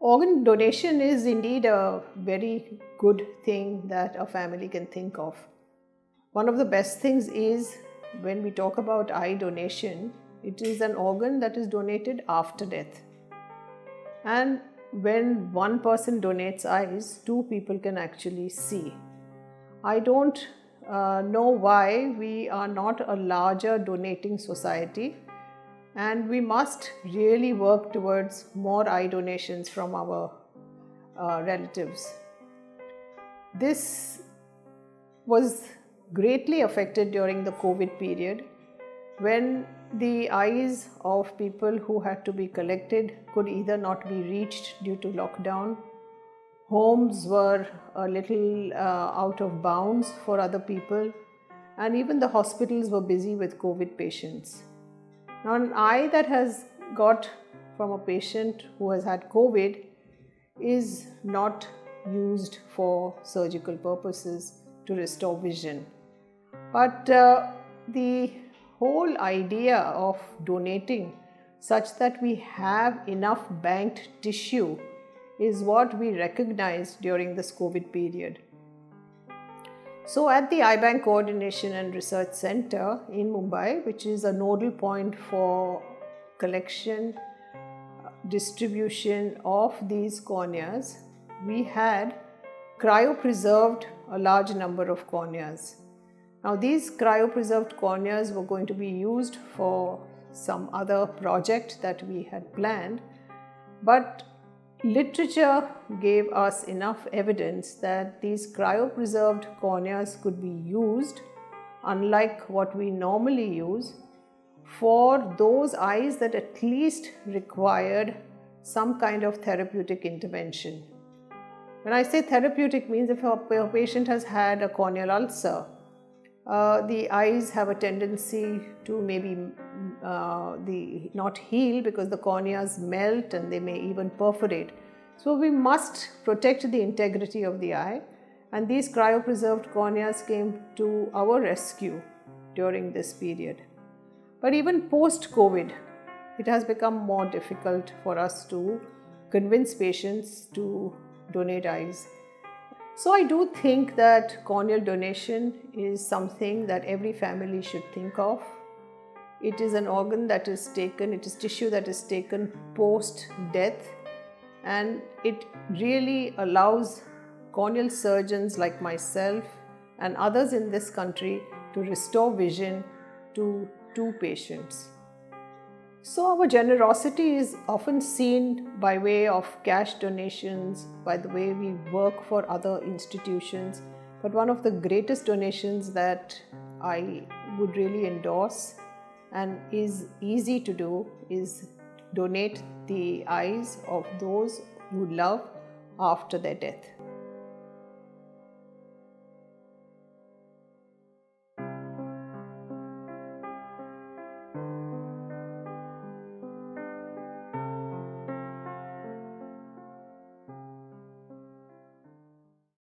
Organ donation is indeed a very good thing that a family can think of. One of the best things is when we talk about eye donation, it is an organ that is donated after death. And when one person donates eyes, two people can actually see. I don't know why we are not a larger donating society, and we must really work towards more eye donations from our relatives. This was greatly affected during the COVID period, when the eyes of people who had to be collected could either not be reached due to lockdown. Homes were a little out of bounds for other people, and even the hospitals were busy with COVID patients. Now, an eye that has got from a patient who has had COVID is not used for surgical purposes to restore vision. But the whole idea of donating such that we have enough banked tissue is what we recognized during this COVID period. So at the Eye Bank Coordination and Research Center in Mumbai, which is a nodal point for collection, distribution of these corneas, we had cryopreserved a large number of corneas. Now these cryopreserved corneas were going to be used for some other project that we had planned, but literature gave us enough evidence that these cryopreserved corneas could be used, unlike what we normally use, for those eyes that at least required some kind of therapeutic intervention. When I say therapeutic, means if a patient has had a corneal ulcer, the eyes have a tendency to maybe not heal because the corneas melt and they may even perforate. So we must protect the integrity of the eye, and these cryopreserved corneas came to our rescue during this period. But even post-COVID, it has become more difficult for us to convince patients to donate eyes. So I do think that corneal donation is something that every family should think of. It is an organ that is taken, it is tissue that is taken post-death, and it really allows corneal surgeons like myself and others in this country to restore vision to two patients. So our generosity is often seen by way of cash donations, by the way we work for other institutions. But one of the greatest donations that I would really endorse and is easy to do is donate the eyes of those you love after their death.